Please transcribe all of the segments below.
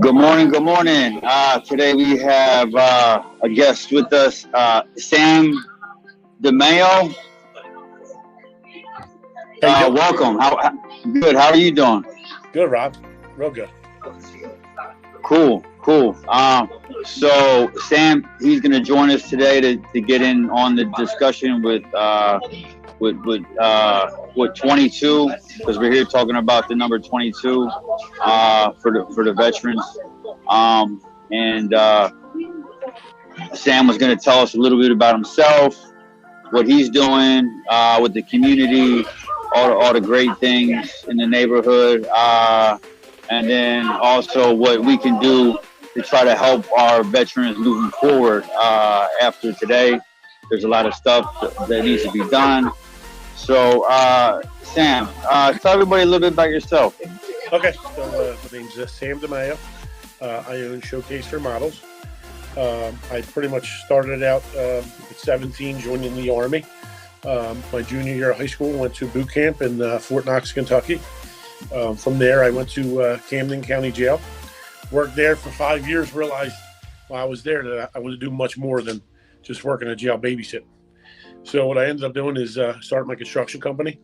Good morning. Good morning. Today we have a guest with us, Sam DeMaio. How you doing? Welcome. Good? How are you doing? Good, Rob. Real good. Cool. So Sam, he's going to join us today to get in on the discussion with 22, because we're here talking about the number 22 for the veterans. And Sam was going to tell us a little bit about himself, what he's doing with the community, all the great things in the neighborhood, and then also what we can do to try to help our veterans moving forward after today. There's a lot of stuff that needs to be done. So, Sam, tell everybody a little bit about yourself. Okay, so my name's Sam DeMaio. I own Showcase Remodels. I pretty much started out at 17, joining the Army. My junior year of high school, went to boot camp in Fort Knox, Kentucky. From there, I went to Camden County Jail. Worked there for 5 years, realized while I was there that I wanted to do much more than just working a jail babysitting. So what I ended up doing is start my construction company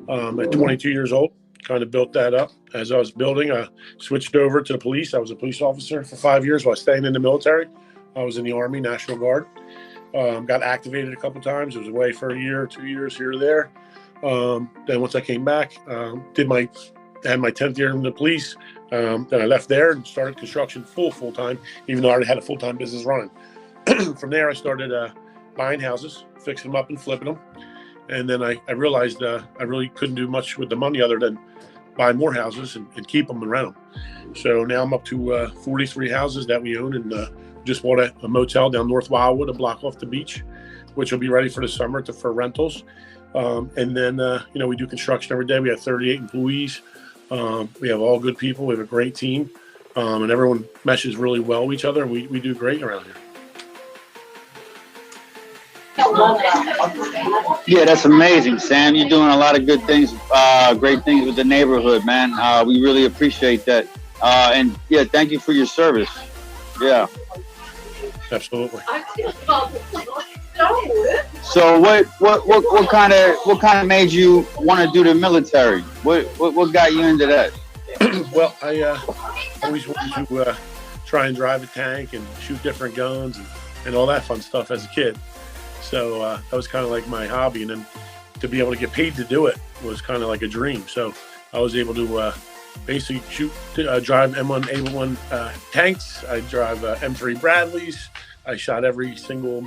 at 22 years old. Kind of built that up. As I was building, I switched over to the police. I was a police officer for 5 years while staying in the military. I was in the Army, National Guard. Got activated a couple times. I was away for a year, 2 years here or there. Then once I came back, had my 10th year in the police. Then I left there and started construction full time, even though I already had a full-time business running. From there, I started buying houses, fixing them up and flipping them. And then I realized I really couldn't do much with the money other than buy more houses and keep them and rent them. So now I'm up to 43 houses that we own, and just bought a motel down North Wildwood, a block off the beach, which will be ready for the summer for rentals. And then, we do construction every day. We have 38 employees. We have all good people. We have a great team, and everyone meshes really well with each other. We do great around here. Yeah, that's amazing, Sam. You're doing a lot of good things, great things with the neighborhood, man. We really appreciate that. And yeah, thank you for your service. Yeah. Absolutely. So what kind of made you want to do the military? What got you into that? Well, I always wanted to try and drive a tank and shoot different guns and all that fun stuff as a kid. So that was kind of like my hobby, and then to be able to get paid to do it was kind of like a dream. So I was able to basically drive M1, A1 tanks. I drive M3 Bradleys. I shot every single,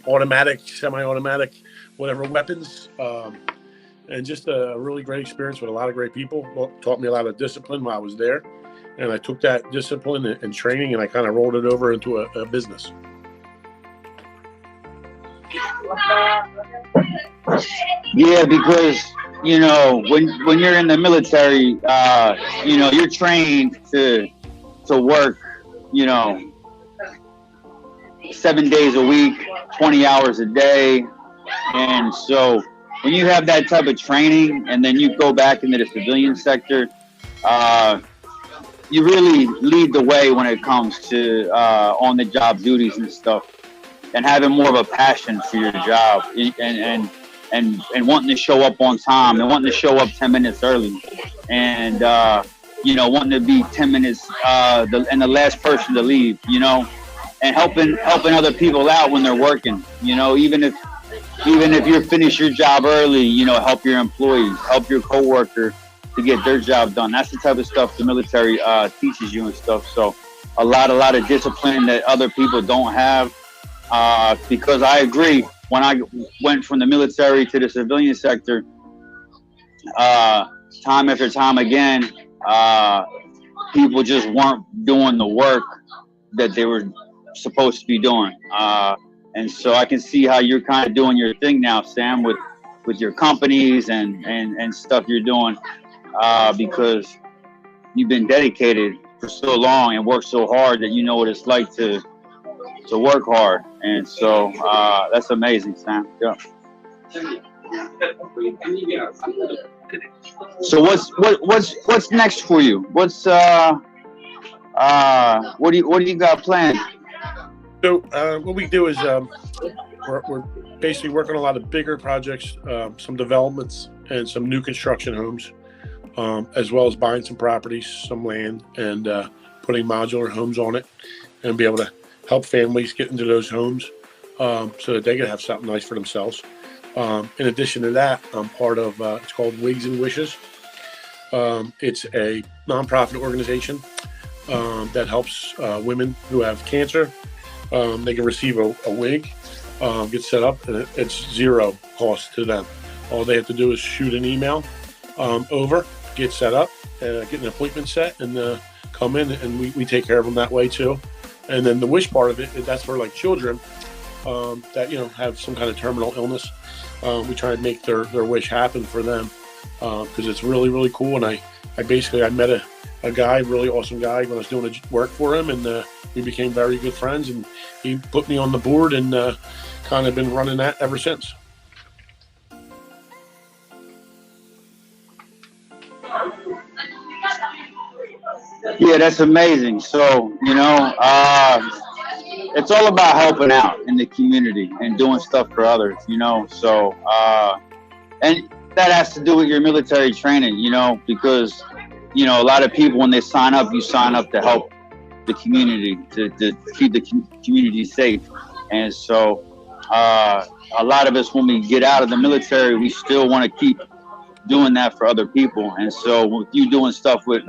automatic, semi-automatic, whatever weapons, and just a really great experience with a lot of great people. Taught me a lot of discipline while I was there, and I took that discipline and training, and I kind of rolled it over into a business. Yeah, because when you're in the military, you're trained to work, 7 days a week, 20 hours a day. And so when you have that type of training and then you go back into the civilian sector, you really lead the way when it comes to on the job duties and stuff, and having more of a passion for your job and wanting to show up on time and wanting to show up 10 minutes early, and wanting to be 10 minutes and the last person to leave, and helping other people out when they're working, even if you finish your job early, help your employees, help your coworker to get their job done. That's the type of stuff the military teaches you and stuff. So a lot of discipline that other people don't have, because I agree, when I went from the military to the civilian sector, time after time again, people just weren't doing the work that they were supposed to be doing. And so I can see how you're kind of doing your thing now, Sam, with your companies and stuff you're doing, because you've been dedicated for so long and worked so hard that you know what it's like to work hard. And so that's amazing, Sam. Yeah. So what's next for you? What's What do you got planned? So what we do is we're basically working on a lot of bigger projects, some developments, and some new construction homes, as well as buying some properties, some land, and putting modular homes on it, and be able to help families get into those homes so that they can have something nice for themselves. In addition to that, I'm part of it's called Wigs and Wishes. It's a nonprofit organization that helps women who have cancer. They can receive a wig, get set up, and it's zero cost to them. All they have to do is shoot an email over, get set up, get an appointment set, and come in, and we take care of them that way too. And then the wish part of it, that's for like children that have some kind of terminal illness. We try to make their wish happen for them because it's really, really cool. And I met a guy, really awesome guy, when I was doing work for him, and we became very good friends, and he put me on the board, and kind of been running that ever since. Yeah, that's amazing. So, it's all about helping out in the community and doing stuff for others, So, and that has to do with your military training, because, a lot of people, when they sign up, you sign up to help the community, to keep the community safe. And so, a lot of us, when we get out of the military, we still want to keep doing that for other people. And so, with you doing stuff with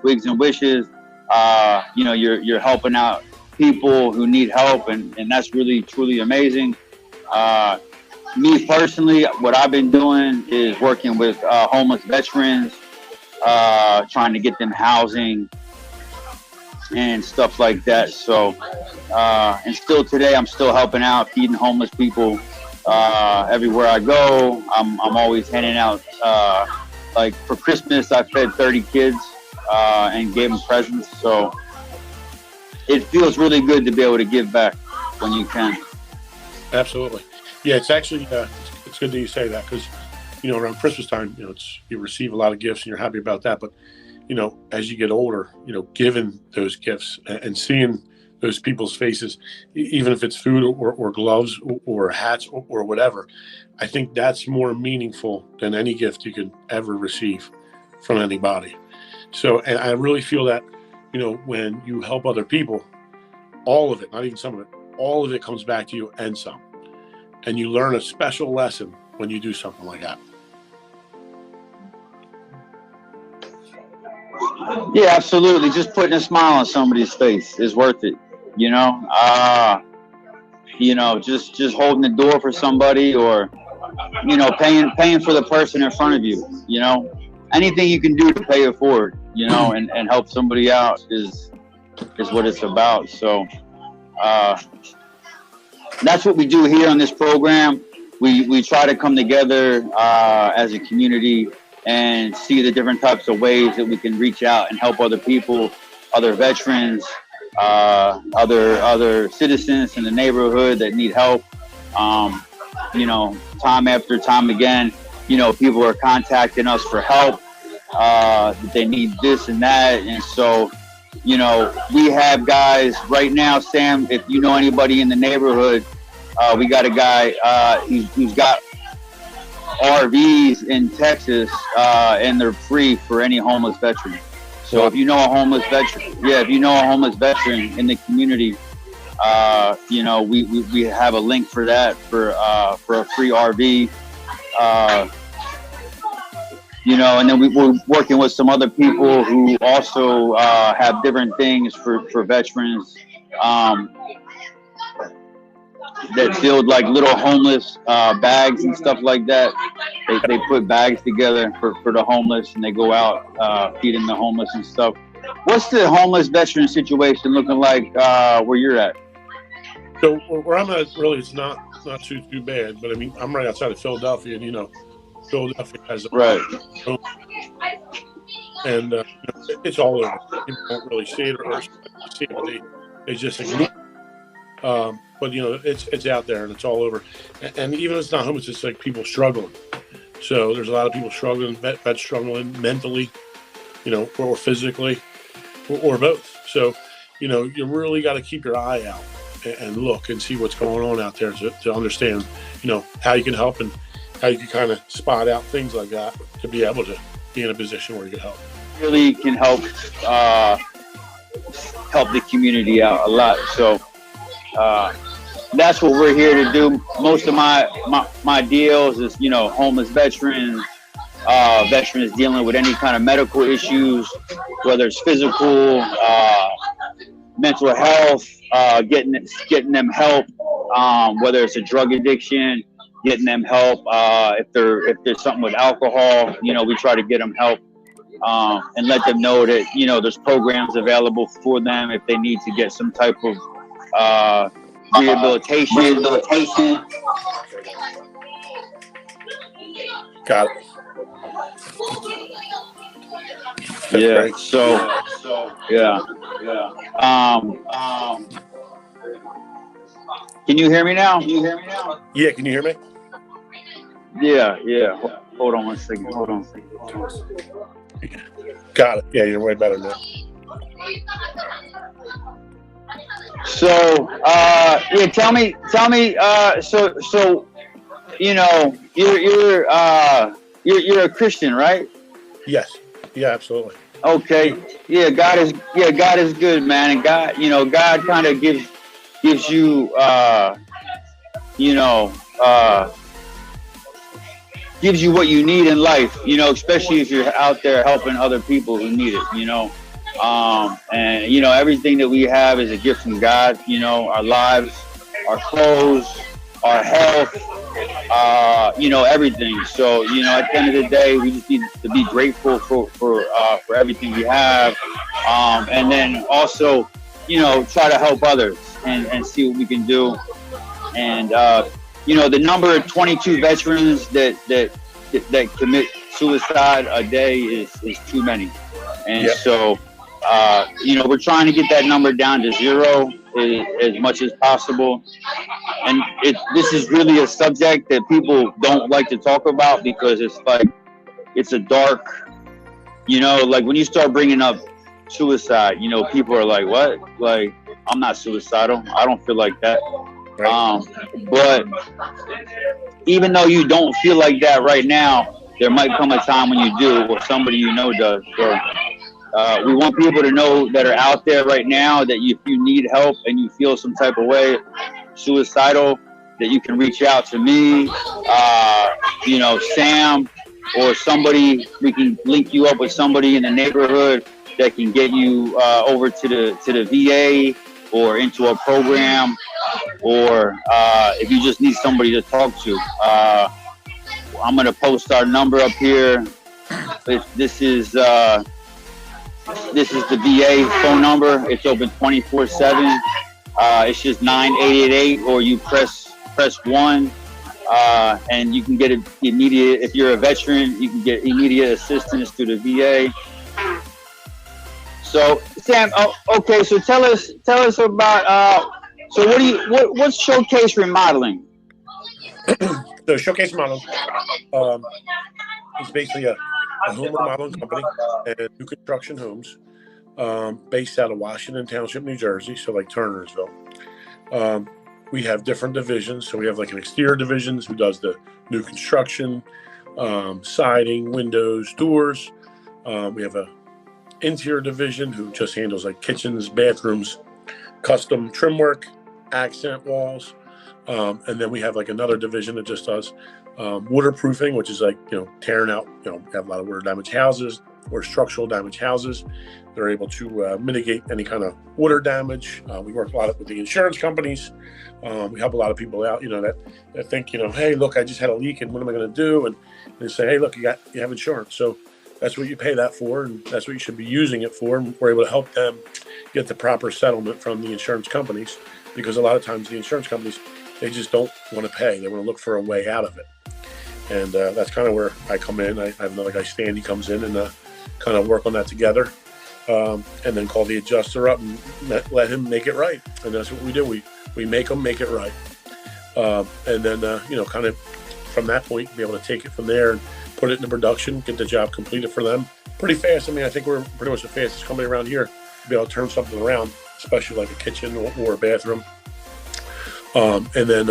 Wigs and Wishes, you're helping out people who need help, and that's really, truly amazing. Me personally, what I've been doing is working with homeless veterans, trying to get them housing and stuff like that. So, and still today, I'm still helping out, feeding homeless people everywhere I go. I'm always handing out, like for Christmas, I fed 30 kids and gave them presents. So it feels really good to be able to give back when you can. Absolutely. Yeah, it's actually, it's good that you say that, because, around Christmas time, you receive a lot of gifts and you're happy about that. But, as you get older, giving those gifts and seeing those people's faces, even if it's food or gloves or hats or whatever, I think that's more meaningful than any gift you could ever receive from anybody. So, and I really feel that, when you help other people, all of it, not even some of it, all of it comes back to you and some. And you learn a special lesson when you do something like that. Yeah, absolutely. Just putting a smile on somebody's face is worth it. Just holding the door for somebody, or, paying for the person in front of you, anything you can do to pay it forward, and help somebody out is what it's about. So, that's what we do here on this program. We try to come together as a community and see the different types of ways that we can reach out and help other people, other veterans, other citizens in the neighborhood that need help. Time after time again, people are contacting us for help. They need this and that. And so, we have guys right now, Sam, if you know anybody in the neighborhood, we got a guy who's got RVs in Texas, and they're free for any homeless veteran. So if you know a homeless veteran, in the community, we have a link for that for a free RV. And then we're working with some other people who also have different things for veterans that build like little homeless bags and stuff like that. They put bags together for the homeless, and they go out feeding the homeless and stuff. What's the homeless veteran situation looking like where you're at? So where I'm at, really, it's not too bad. But I mean, I'm right outside of Philadelphia, and Philadelphia has a right. And it's all over. People don't really see it or see it, but they just ignore it. But it's out there and it's all over. And even if it's not homeless, it's like people struggling. So there's a lot of people struggling, vets struggling mentally, or physically. or both. So, you really got to keep your eye out and look and see what's going on out there to understand, how you can help and how you can kind of spot out things like that to be able to be in a position where you can help. Really can help the community out a lot. So that's what we're here to do. Most of my deals is, homeless veterans, veterans dealing with any kind of medical issues, whether it's physical, mental health, getting them help, whether it's a drug addiction, getting them help. If there's something with alcohol, we try to get them help, and let them know that, there's programs available for them if they need to get some type of rehabilitation. Got it. Yeah. Great. So yeah. Can you hear me now? Yeah. Can you hear me? Yeah. Hold on one second. Got it. Yeah, you're way better now. So yeah, tell me. So you're a Christian, right? Yes. Yeah, absolutely. Okay. Yeah, God is good, man. And God kind of gives you gives you what you need in life, especially if you're out there helping other people who need it, and everything that we have is a gift from God, our lives, our clothes, our health, everything. So, at the end of the day, we just need to be grateful for everything we have. And then also, try to help others and see what we can do. And, the number of 22 veterans that commit suicide a day is too many. And yep. So, we're trying to get that number down to zero as much as possible. And this is really a subject that people don't like to talk about because it's a dark, like when you start bringing up suicide, people are like, what? Like, I'm not suicidal. I don't feel like that. Right. But even though you don't feel like that right now, there might come a time when you do, or somebody does. So we want people to know that are out there right now that if you need help and you feel some type of way, suicidal, that you can reach out to me, Sam, or somebody. We can link you up with somebody in the neighborhood that can get you over to the VA or into a program, or if you just need somebody to talk to. I'm gonna post our number up here. This is the VA phone number. It's open 24/7. It's just 988, or you press 1, and you can get immediate. If you're a veteran, you can get immediate assistance through the VA. So, Sam, okay. So tell us about. So what's Showcase Remodeling? So Showcase Remodeling is basically a home remodeling company and new construction homes based out of Washington Township, New Jersey, so like Turnersville. We have different divisions. So we have like an exterior division who does the new construction, siding, windows, doors. We have a interior division who just handles like kitchens, bathrooms, custom trim work, accent walls. And then we have like another division that just does waterproofing, which is like, tearing out, we have a lot of water damage houses or structural damage houses. They're able to mitigate any kind of water damage. We work a lot with the insurance companies. We help a lot of people out, that think, hey, look, I just had a leak and what am I going to do? And they say, hey, look, you have insurance. So that's what you pay that for, and that's what you should be using it for. And we're able to help them get the proper settlement from the insurance companies, because a lot of times the insurance companies, they just don't want to pay. They want to look for a way out of it. And that's kind of where I come in. I have another guy, Stan, he comes in and kind of work on that together, and then call the adjuster up and let him make it right. And that's what we do. We make them make it right. And then, kind of from that point, be able to take it from there and put it into production, get the job completed for them pretty fast. I mean, I think we're pretty much the fastest company around here be able to turn something around, especially like a kitchen or a bathroom. And then,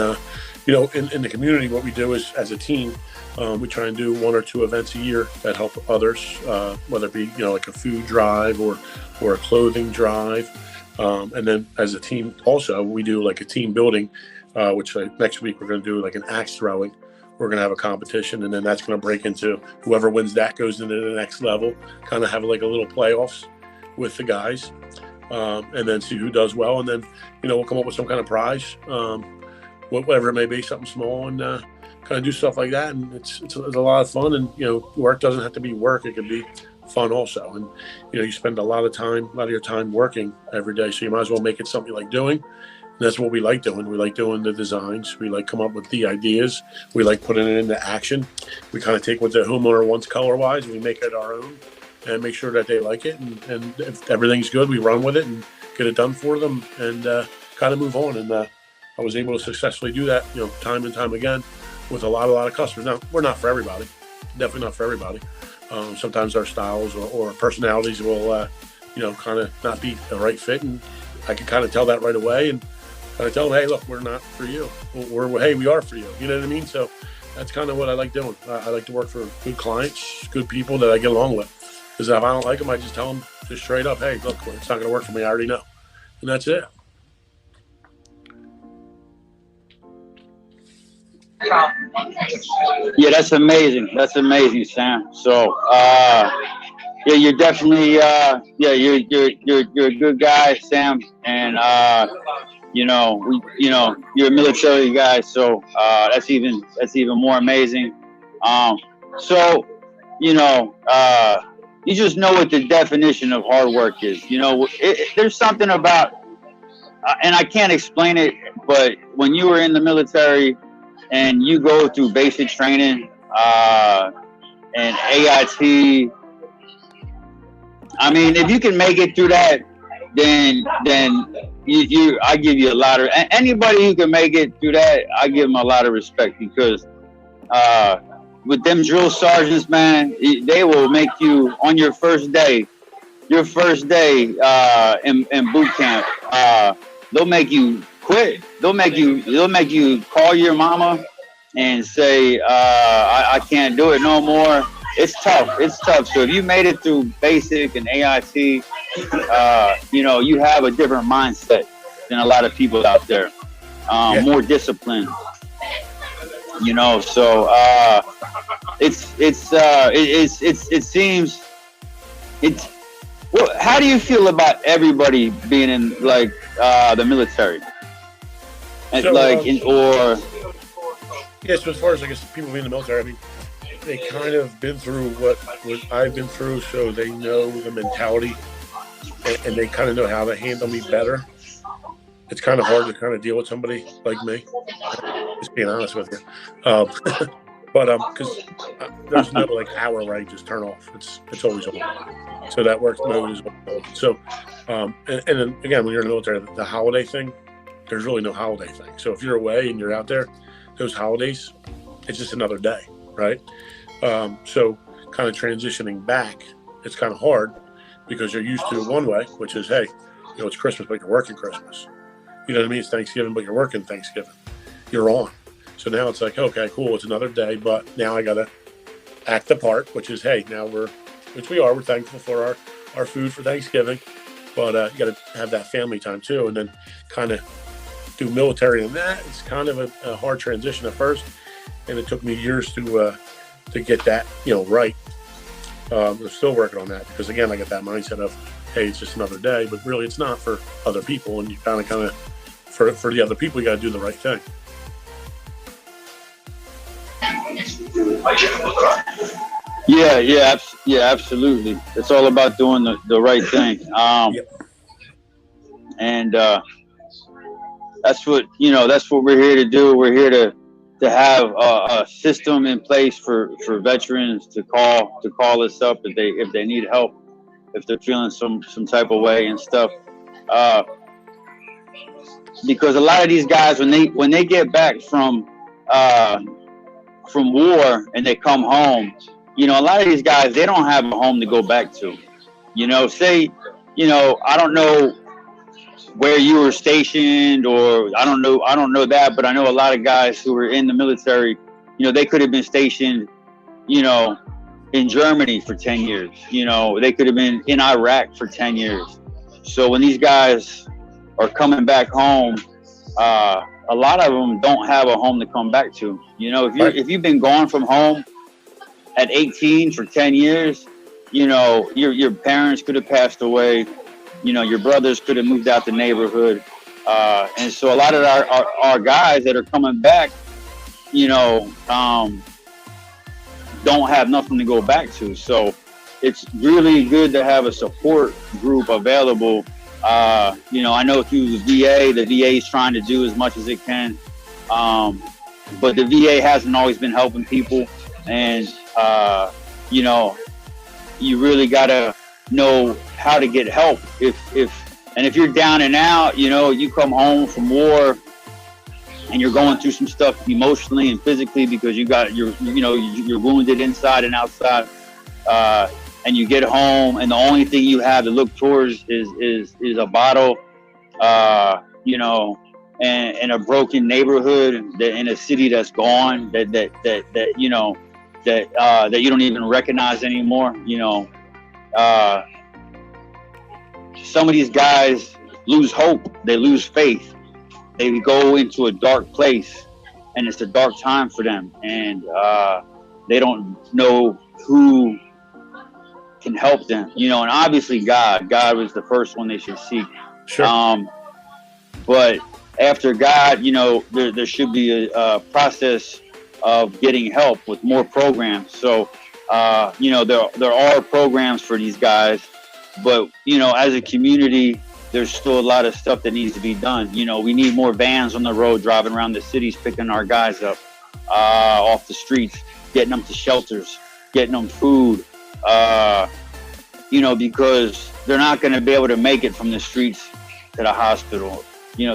in the community, what we do is, as a team, we try and do 1 or 2 events a year that help others, whether it be, like a food drive or a clothing drive. And then as a team also, we do like a team building, which next week we're going to do like an axe throwing. We're going to have a competition, and then that's going to break into whoever wins that goes into the next level, kind of have like a little playoffs with the guys, and then see who does well. And then, we'll come up with some kind of prize, whatever it may be, something small, and kind of do stuff like that. And it's a lot of fun. And, work doesn't have to be work. It can be fun also. And, you spend a lot of your time working every day. So you might as well make it something you like doing. And that's what we like doing. We like doing the designs. We like come up with the ideas. We like putting it into action. We kind of take what the homeowner wants color-wise, and we make it our own and make sure that they like it. And if everything's good, we run with it and get it done for them and kind of move on. And I was able to successfully do that, time and time again with a lot of customers. Now, we're not for everybody. Definitely not for everybody. Sometimes our styles or personalities will, kind of not be the right fit. And I can kind of tell that right away. And I tell them, hey, look, we're not for you. Hey, we are for you. You know what I mean? So that's kind of what I like doing. I like to work for good clients, good people that I get along with. Because if I don't like them, I just tell them just straight up, hey, look, it's not going to work for me. I already know. And that's it. Yeah, that's amazing. That's amazing, Sam. So, yeah, you're definitely, you're a good guy, Sam. And, you're a military guy, so that's even more amazing. So, you just know what the definition of hard work is. There's something about, and I can't explain it, but when you were in the military and you go through basic training and AIT, I mean, if you can make it through that, then I give you a lot of, anybody who can make it through that, I give them a lot of respect, because with them drill sergeants, man, they will make you on your first day in boot camp. They'll make you quit. They'll make you call your mama and say, I can't do it no more. It's tough. So if you made it through basic and AIT, you have a different mindset than a lot of people out there. More disciplined. So it seems well, how do you feel about everybody being in like the military? And so, so as far as I guess people being in the military, I mean, they kind of been through what I've been through, so they know the mentality and they kind of know how to handle me better. It's kind of hard to kind of deal with somebody like me, just being honest with you. But because there's no like hour where I just turn off. It's always on. So that works mode is on. So and then again, when you're in the military, the holiday thing, there's really no holiday thing. So if you're away and you're out there, those holidays, it's just another day, right? So kind of transitioning back, it's kind of hard because you're used to one way, which is, hey, it's Christmas, but you're working Christmas. You know what I mean? It's Thanksgiving, but you're working Thanksgiving. You're on. So now it's like, okay, cool, it's another day, but now I got to act the part, which is, hey, now we're thankful for our food for Thanksgiving, but you got to have that family time too, and then kind of do military. And that it's kind of a hard transition at first, and it took me years to get that, right. I'm still working on that because, again, I get that mindset of, hey, it's just another day, but really it's not for other people, and you kind of for the other people, you got to do the right thing. Yeah, absolutely. It's all about doing the right thing. And that's what we're here to do. We're here to have a system in place for veterans to call us up if they need help, if they're feeling some type of way and stuff. Because a lot of these guys, when they get back from war and they come home, a lot of these guys, they don't have a home to go back to. Say I don't know where you were stationed, or I don't know that, but I know a lot of guys who were in the military, they could have been stationed, in Germany for 10 years. They could have been in Iraq for 10 years. So when these guys are coming back home, a lot of them don't have a home to come back to. If you've been gone from home at 18 for 10 years, your parents could have passed away. Your brothers could have moved out the neighborhood. And so a lot of our guys that are coming back, don't have nothing to go back to. So it's really good to have a support group available. I know through the VA is trying to do as much as it can. But the VA hasn't always been helping people. And, you really got to know how to get help. If you're down and out, you come home from war and you're going through some stuff emotionally and physically because you're wounded inside and outside, and you get home and the only thing you have to look towards is a bottle, and a broken neighborhood in a city that's gone, that you don't even recognize anymore. Some of these guys lose hope. They lose faith. They go into a dark place, and it's a dark time for them. And they don't know who can help them. And obviously God was the first one they should seek. Sure. But after God, there should be a process of getting help with more programs. So, there are programs for these guys, but, as a community, there's still a lot of stuff that needs to be done. We need more vans on the road driving around the cities, picking our guys up off the streets, getting them to shelters, getting them food, because they're not going to be able to make it from the streets to the hospital.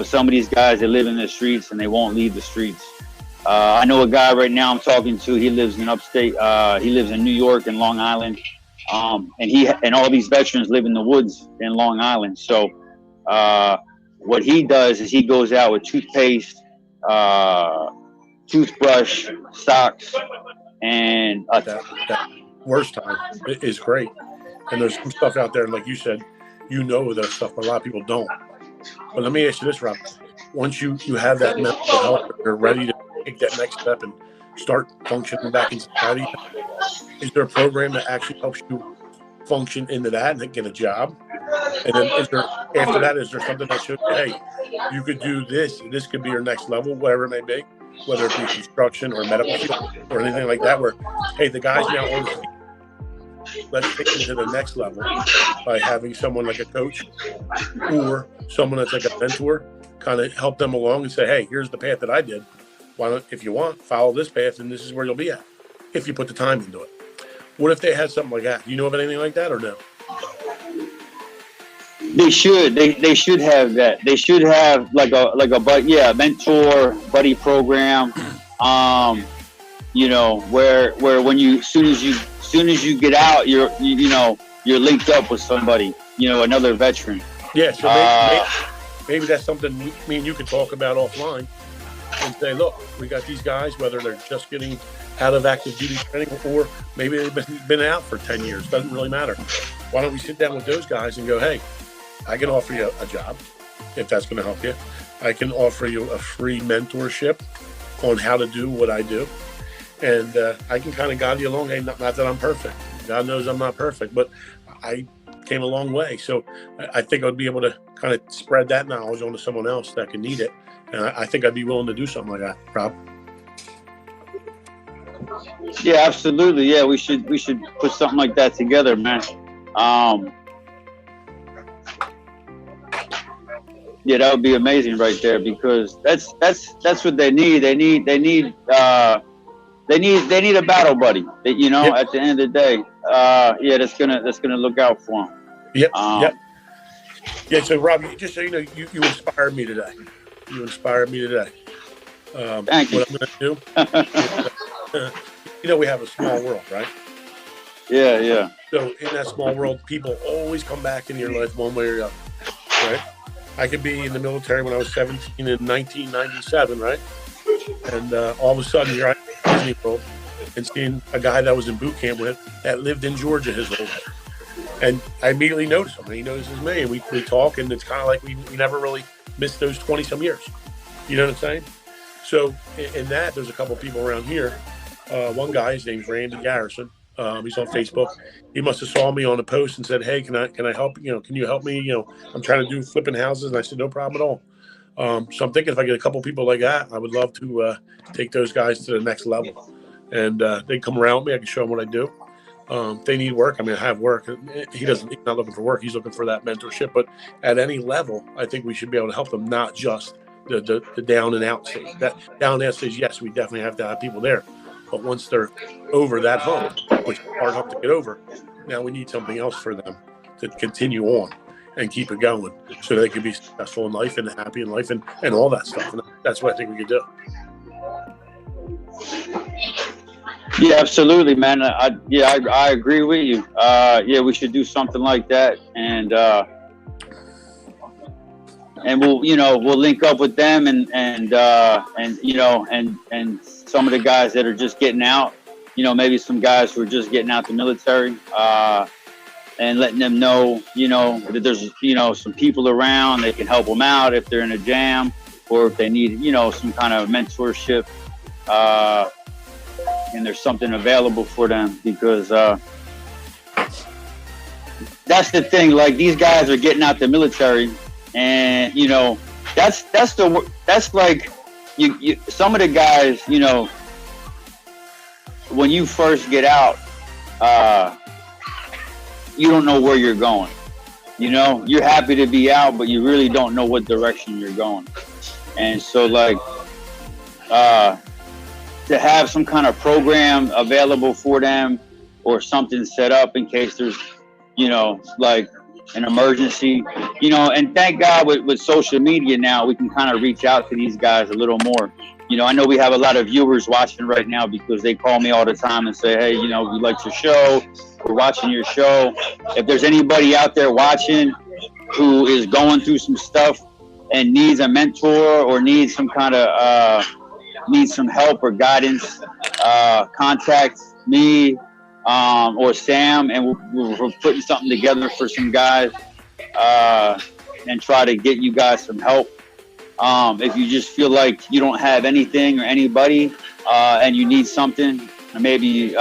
Some of these guys, they live in the streets and they won't leave the streets. I know a guy right now I'm talking to. He lives in upstate. He lives in New York and Long Island, and all these veterans live in the woods in Long Island. So what he does is he goes out with toothpaste, toothbrush, socks, and that worst time is great. And there's some stuff out there, like you said, that stuff, but a lot of people don't. But let me ask you this, Rob. Once you have that mental health, you're ready to take that next step and start functioning back in society, is there a program that actually helps you function into that and get a job? And then after that, is there something that shows, hey, you could do this, this could be your next level, whatever it may be, whether it be construction or medical field or anything like that, where, hey, the guy's now on the field. Let's take it to the next level by having someone like a coach or someone that's like a mentor kind of help them along and say, hey, here's the path that I did. Why don't, if you want, follow this path and this is where you'll be at if you put the time into it. What if they had something like that? Do you know of anything like that or no? They should. They should have that. They should have like a mentor buddy program. Where when as soon as you get out, you're linked up with somebody, another veteran. Yeah. So maybe that's something me and you can talk about offline and say, look, we got these guys, whether they're just getting out of active duty training or maybe they've been out for 10 years. Doesn't really matter. Why don't we sit down with those guys and go, hey, I can offer you a job if that's going to help you. I can offer you a free mentorship on how to do what I do. And I can kind of guide you along. Hey, not that I'm perfect. God knows I'm not perfect, but I came a long way. So I think I would be able to kind of spread that knowledge onto someone else that can need it. And I think I'd be willing to do something like that, Rob. Yeah, absolutely. Yeah, we should put something like that together, man. Yeah, that would be amazing right there, because that's what they need. They need a battle buddy. That, Yep. At the end of the day, that's gonna look out for them. Yep. Yeah. So, Rob, just so you know, you inspired me today. You inspired me today. Thank you. What I'm going to do, we have a small world, right? Yeah. So in that small world, people always come back in your life one way or the other, right? I could be in the military when I was 17 in 1997, right? And all of a sudden, you're at Disney World and seeing a guy that was in boot camp with that lived in Georgia his whole life. And I immediately noticed him, and he notices me, and we talk, and it's kind of like we never really missed those 20-some years. You know what I'm saying? So in that, there's a couple of people around here. One guy, his name's Randy Garrison. He's on Facebook. He must have saw me on a post and said, "Hey, can I help? Can you help me? I'm trying to do flipping houses." And I said, "No problem at all." So I'm thinking if I get a couple people like that, I would love to take those guys to the next level. And they come around me. I can show them what I do. If they need work, I mean, I have work. He's not looking for work. He's looking for that mentorship. But at any level, I think we should be able to help them, not just the down and out stage. That down and out stage, yes, we definitely have to have people there. But once they're over that hump, which is a hard hump to get over, now we need something else for them to continue on and keep it going so they can be successful in life and happy in life and all that stuff. And that's what I think we could do. Yeah, absolutely, man. I agree with you. We should do something like that, and we'll link up with them and some of the guys that are just getting out. Maybe some guys who are just getting out the military, and letting them know, that there's some people around that can help them out if they're in a jam or if they need some kind of mentorship. And there's something available for them, because that's the thing. Like, these guys are getting out the military, and that's like you some of the guys, when you first get out, you don't know where you're going. You're happy to be out, but you really don't know what direction you're going. And so, like, to have some kind of program available for them, or something set up in case there's, like an emergency, and thank God with social media now, we can kind of reach out to these guys a little more. I know we have a lot of viewers watching right now because they call me all the time and say, "Hey, we like your show. We're watching your show." If there's anybody out there watching who is going through some stuff and needs a mentor or needs some kind of need some help or guidance, contact me or Sam, and we're putting something together for some guys, and try to get you guys some help. If you just feel like you don't have anything or anybody, and you need something, maybe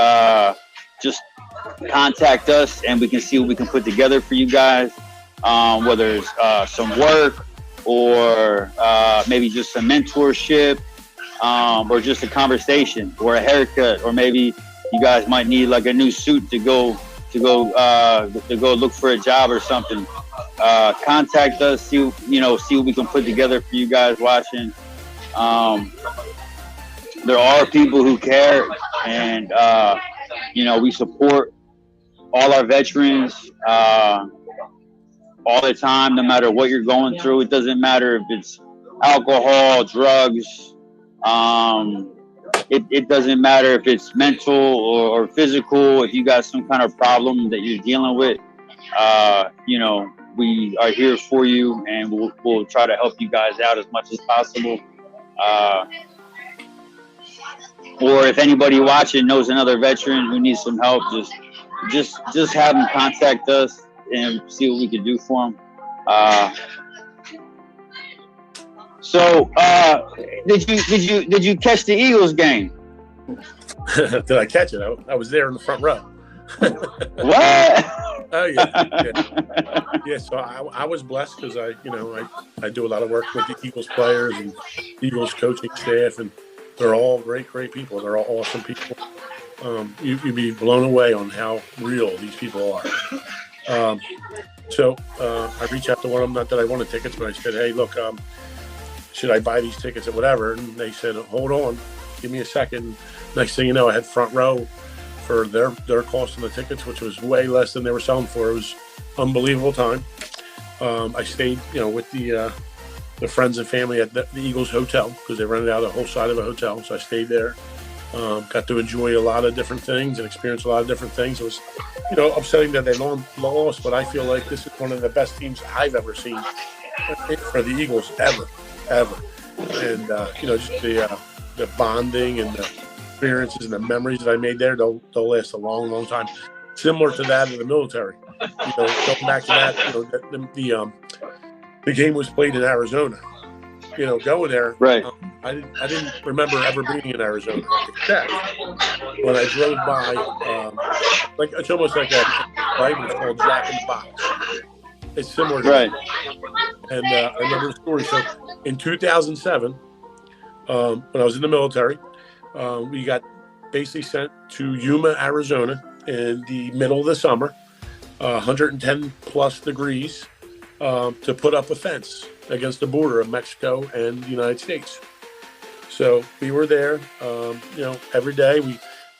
just contact us and we can see what we can put together for you guys, whether it's some work or maybe just some mentorship, or just a conversation or a haircut, or maybe you guys might need like a new suit to go look for a job or something. Contact us, see what we can put together for you guys watching. There are people who care, and we support all our veterans all the time, no matter what you're going through. It doesn't matter if it's alcohol, drugs. It doesn't matter if it's mental or physical. If you got some kind of problem that you're dealing with, we are here for you, and we'll try to help you guys out as much as possible. Or if anybody watching knows another veteran who needs some help, just have them contact us and see what we can do for them. So, did you catch the Eagles game? Did I catch it? I was there in the front row. What? Oh yeah. Yeah. So I was blessed because I do a lot of work with the Eagles players and Eagles coaching staff, and they're all great people. They're all awesome people. You'd be blown away on how real these people are. So I reached out to one of them, not that I wanted tickets, but I said, "Hey, look, should I buy these tickets or whatever?" And they said, "Hold on, give me a second." Next thing you know, I had front row for their cost on the tickets, which was way less than they were selling for. It was unbelievable time. I stayed, with the friends and family at the Eagles hotel, because they rented out a whole side of a hotel. So I stayed there. Got to enjoy a lot of different things and experience a lot of different things. It was, you know, upsetting that they lost, but I feel like this is one of the best teams I've ever seen for the Eagles ever. And you know, just the bonding and the experiences and the memories that I made there, they'll last a long, long time. Similar to that in the military. You know, going back to that, you know, the game was played in Arizona. You know, going there, right? I didn't remember ever being in Arizona, except when I drove by. Like it's almost like a right. It's called Jack in the Box. It's similar to right. that. And I remember the story. So in 2007, when I was in the military, we got basically sent to Yuma, Arizona, in the middle of the summer, 110 plus degrees, to put up a fence against the border of Mexico and the United States. So we were there, you know, every day.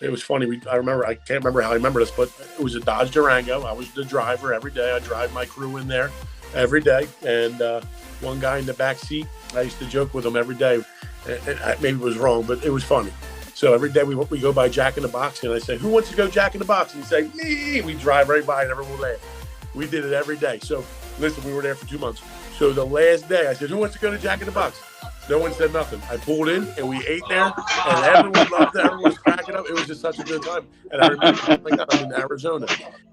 It was funny. I can't remember how I remember this, but it was a Dodge Durango. I was the driver every day. I drive my crew in there every day. And one guy in the back seat, I used to joke with him every day. And maybe it was wrong, but it was funny. So every day we go by Jack in the Box, and I say, "Who wants to go Jack in the Box?" And he'd say, "Me." We drive right by, and everyone would laugh. We did it every day. So listen, we were there for 2 months. So the last day, I said, "Who wants to go to Jack in the Box?" No one said nothing. I pulled in, and we ate there, and everyone loved it. Everyone was cracking up. It was just such a good time. And I remember, oh my God, I'm in Arizona.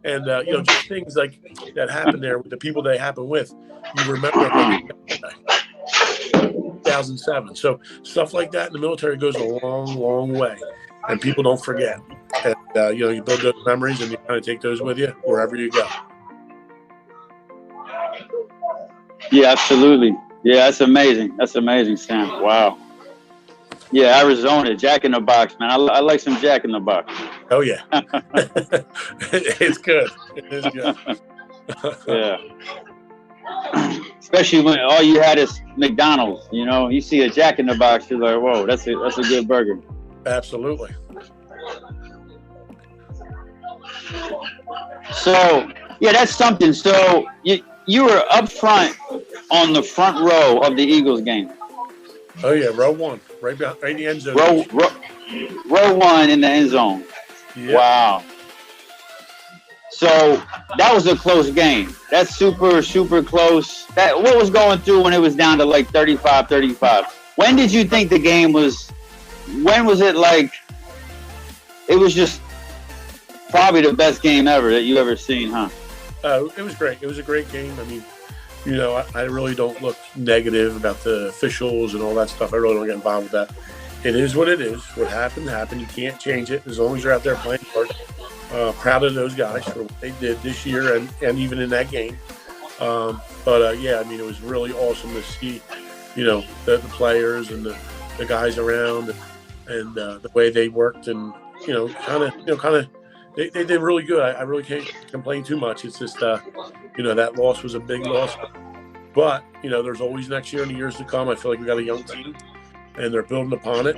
And, you know, just things like that happened there with the people they happened with. You remember 2007. So stuff like that in the military goes a long, long way. And people don't forget. And, you know, you build those memories, and you kind of take those with you wherever you go. Yeah, absolutely. Yeah, that's amazing. That's amazing, Sam. Wow. Yeah, Arizona, Jack in the Box, man. I like some Jack in the Box. Oh, yeah. It's good. It is good. Yeah. Especially when all you had is McDonald's, you know. You see a Jack in the Box, you're like, whoa, that's a good burger. Absolutely. So, yeah, that's something. So, you were up front on the front row of the Eagles game. Oh yeah, row one, right behind, right in the end zone. Row one in the end zone. Yep. Wow. So that was a close game. That's super, super close. What was going through when it was down to like 35-35? When did you think the game was? When was it like? It was just probably the best game ever that you ever seen, huh? It was great. It was a great game. I mean, you know, I really don't look negative about the officials and all that stuff. I really don't get involved with that. It is what it is. What happened. You can't change it as long as you're out there playing hard. Proud of those guys for what they did this year and even in that game. Yeah, I mean, it was really awesome to see, you know, the players and the guys around and the way they worked and, you know, kind of. They did really good. I really can't complain too much. It's just, you know, that loss was a big loss. But, you know, there's always next year and the years to come. I feel like we got a young team, and they're building upon it.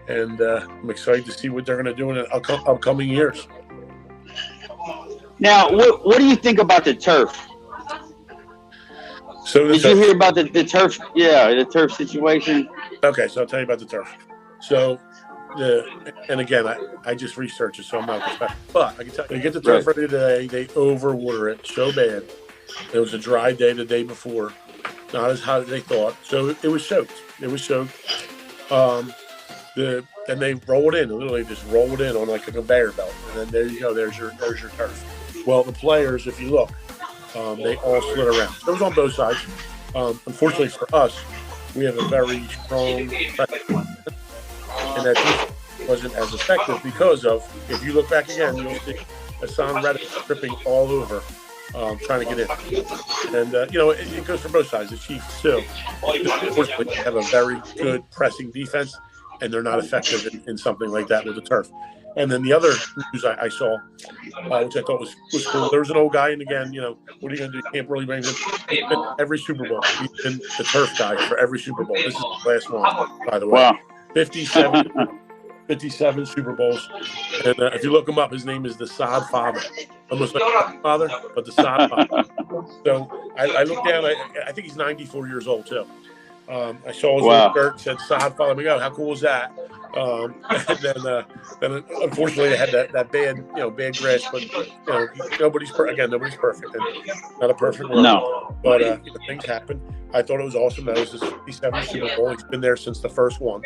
And I'm excited to see what they're going to do in the upcoming years. Now, what do you think about the turf? So did you hear about the turf? Yeah, the turf situation. Okay, so I'll tell you about the turf. So, and again, I just researched it, so I'm not expecting. But I can tell you, they get the turf ready today. They overwater it so bad. It was a dry day the day before, not as hot as they thought. So it was soaked. Then they roll it in. Literally just roll it in on like a conveyor belt, and then there you go. There's your turf. Well, the players, if you look, they all slid around. So it was on both sides. Unfortunately for us, we have a very strong pressure. And that defense wasn't as effective because of, if you look back again, you'll see Hassan Reddick tripping all over, trying to get in. And, you know, it goes for both sides. The Chiefs, too, unfortunately, have a very good pressing defense, and they're not effective in something like that with the turf. And then the other news I saw, which I thought was cool, there was an old guy, and again, you know, what are you going to do? You can't really bring him. He's been every Super Bowl. He's been the turf guy for every Super Bowl. This is the last one, by the way. Wow. 57 Super Bowls. And if you look him up, his name is the Sod Father. Almost like the father, but the Sod Father. So I looked down. I think he's 94 years old, too. I saw his little shirt, said Sod Father. I'm like, oh, how cool is that? Then unfortunately they had that bad grass. But nobody's nobody's perfect, and not a perfect world. No. But things happen. I thought it was awesome. That was his 57th Super Bowl. He's been there since the first one,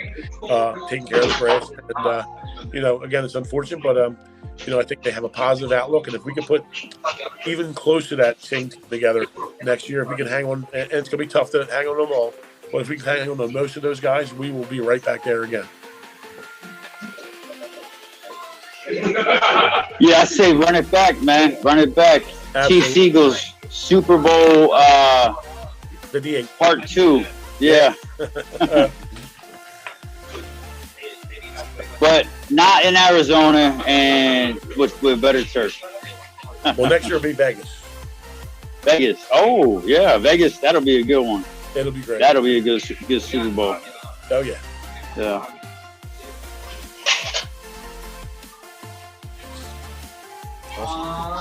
taking care of the grass. And again, it's unfortunate, but I think they have a positive outlook. And if we can put even close to that same team together next year, if we can hang on, and it's going to be tough to hang on them all, but if we can hang on to most of those guys, we will be right back there again. Yeah, I say run it back, man. Run it back. Absolutely. Chiefs Eagles Super Bowl The D8. Part 2. Yeah. But not in Arizona and with better turf. Well, next year will be Vegas. Vegas. Oh, yeah. Vegas. That'll be a good one. It'll be great. That'll be a good Super Bowl. Oh, yeah. Yeah.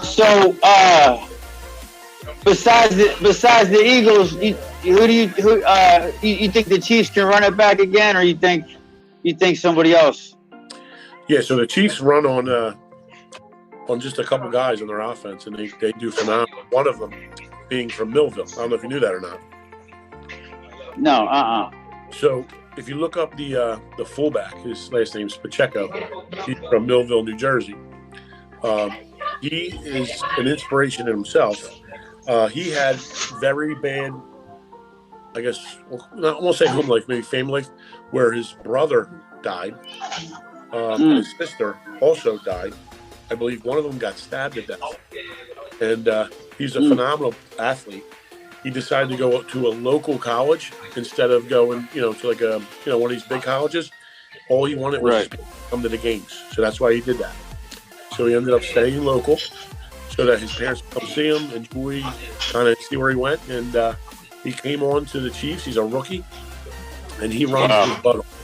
So, besides the Eagles, you think the Chiefs can run it back again, or you think somebody else? Yeah. So the Chiefs run on just a couple guys on their offense, and they do phenomenal. One of them being from Millville. I don't know if you knew that or not. No. So if you look up the fullback, his last name's Pacheco. He's from Millville, New Jersey. He is an inspiration in himself. He had very bad, I guess, I won't say home life, maybe family life, where his brother died. And his sister also died. I believe one of them got stabbed to death. And he's a phenomenal athlete. He decided to go to a local college instead of going, to like one of these big colleges. All he wanted was to come to the games. So that's why he did that. So he ended up staying local so that his parents could come see him, enjoy, kind of see where he went. And he came on to the Chiefs. He's a rookie, and he runs his butt off.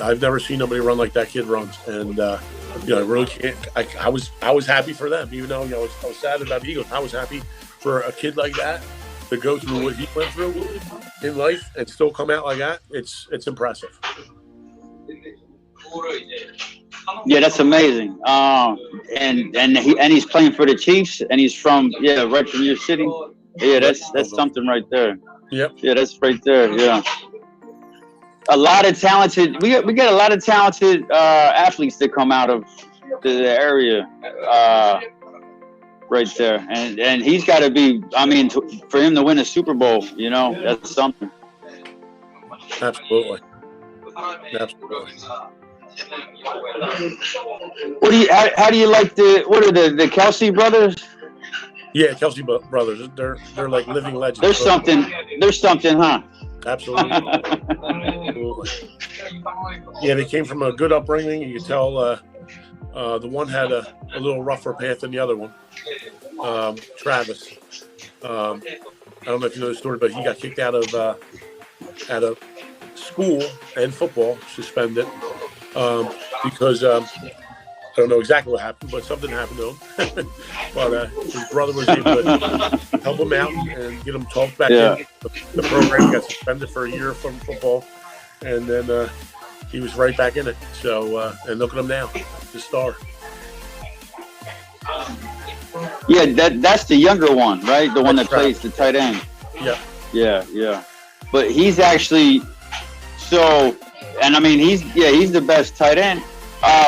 I've never seen nobody run like that kid runs. And, I really can't. I was happy for them, even though, I was sad about the Eagles. I was happy for a kid like that to go through what he went through in life and still come out like that. It's impressive. Yeah, that's amazing. And he's playing for the Chiefs, and he's from right from your city. Yeah, that's something right there. Yep. Yeah, that's right there. Yeah. A lot of talented. We get a lot of talented athletes that come out of the area. Right there, and he's got to be. I mean, for him to win a Super Bowl, that's something. Absolutely. How do you like what are the Kelsey brothers? Yeah, Kelsey brothers. They're like living legends. There's something, huh? Absolutely. Absolutely. Yeah, they came from a good upbringing. You could tell the one had a little rougher path than the other one. Travis. I don't know if you know the story, but he got kicked out of school and football, suspended, because I don't know exactly what happened, but something happened to him. But his brother was able to help him out and get him talked back in. The program got suspended for a year from football, and then he was right back in it. So, and look at him now, the star. Yeah, that's the younger one, right? The one that plays the tight end. Yeah. But he's actually and I mean he's the best tight end.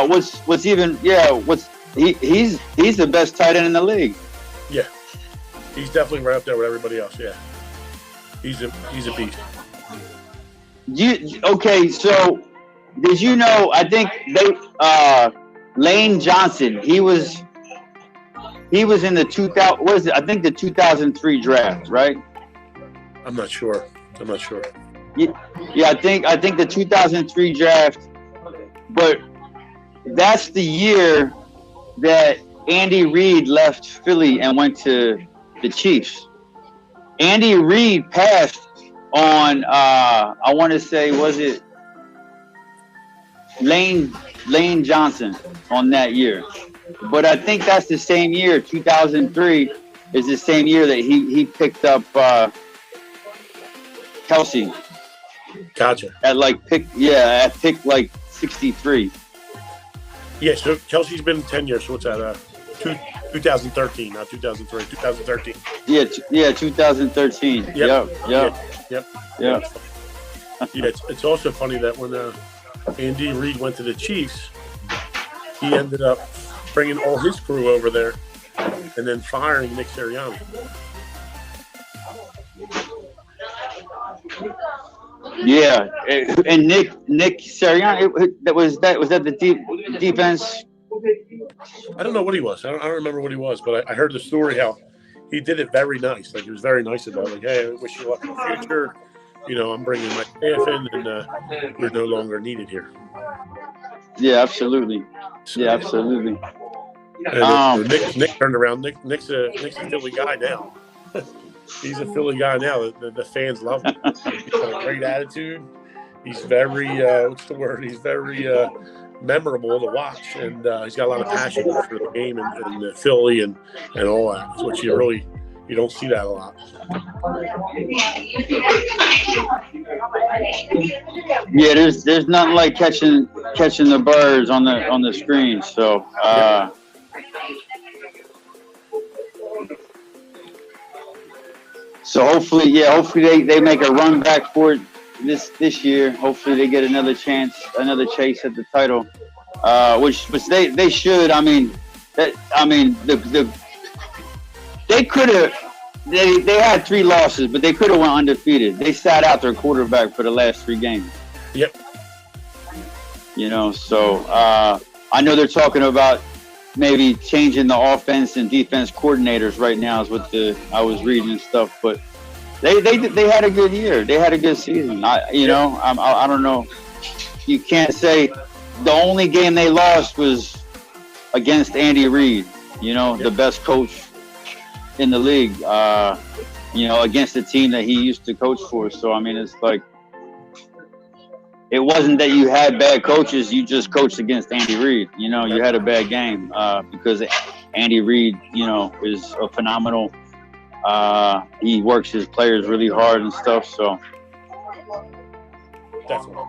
He's the best tight end in the league. Yeah, he's definitely right up there with everybody else. Yeah, he's a beast. Okay, so did you know? I think Lane Johnson. He was in the 2000. What is it? I think the 2003 draft, right? I'm not sure. Yeah, I think the 2003 draft, but that's the year that Andy Reid left Philly and went to the Chiefs. Andy Reid passed on I want to say, was it Lane Johnson on that year? But I think that's the same year, 2003 is the same year that he picked up Kelsey. Gotcha. At pick like 63. Yeah, so Kelsey's been 10 years, so what's that? 2013, not 2003, 2013. Yeah, 2013. Yep. Yeah. Yeah. It's also funny that when Andy Reid went to the Chiefs, he ended up bringing all his crew over there and then firing Nick Sirianni. Yeah, and Nick Sirianni, was that the defense? I don't know what he was. I don't remember what he was, but I heard the story how he did it very nice. Like, he was very nice about it. Like, hey, I wish you luck in the future. You know, I'm bringing my staff in, and you're no longer needed here. Yeah, absolutely. Yeah, absolutely. And Nick turned around. Nick's a Philly guy now. He's a Philly guy now. The fans love him. He's got a great attitude. He's very what's the word? He's very memorable to watch, and he's got a lot of passion for the game and Philly and all that, which you don't see that a lot. Yeah, there's nothing like catching the birds on the screen. So so hopefully they make a run back for it this year. Hopefully they get another chase at the title, which they should. They could have. They had 3 losses, but they could have went undefeated. They sat out their quarterback for the last 3 games. Yep. You know, so I know they're talking about maybe changing the offense and defense coordinators right now is what I was reading and stuff, but they had a good year. They had a good season. I don't know. You can't say the only game they lost was against Andy Reid, the best coach in the league, against a team that he used to coach for. So, it's like, it wasn't that you had bad coaches, you just coached against Andy Reid. You had a bad game because Andy Reid, is a phenomenal. He works his players really hard and stuff. So, definitely.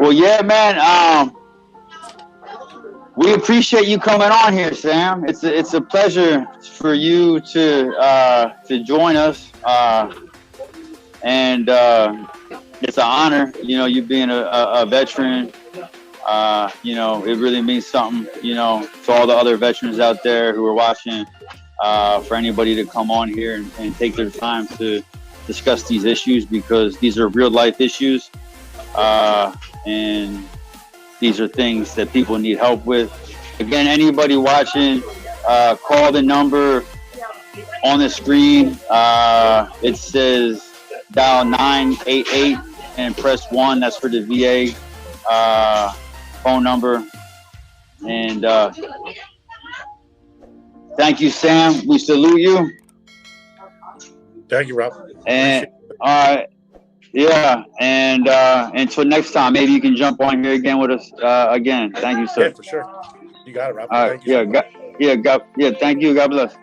Well, yeah, man. We appreciate you coming on here, Sam. It's a pleasure for you to join us, and it's an honor. You being a veteran. It really means something. To all the other veterans out there who are watching. For anybody to come on here and take their time to discuss these issues, because these are real life issues, and these are things that people need help with. Again, anybody watching, call the number on the screen. It says dial 988 and press 1. That's for the VA phone number. And thank you, Sam. We salute you. Thank you, Rob. And all right. Yeah, and until next time, maybe you can jump on here again with us again. Thank you, sir. Yeah, for sure. You got it, Rob. All right. Thank you. Thank you. God bless.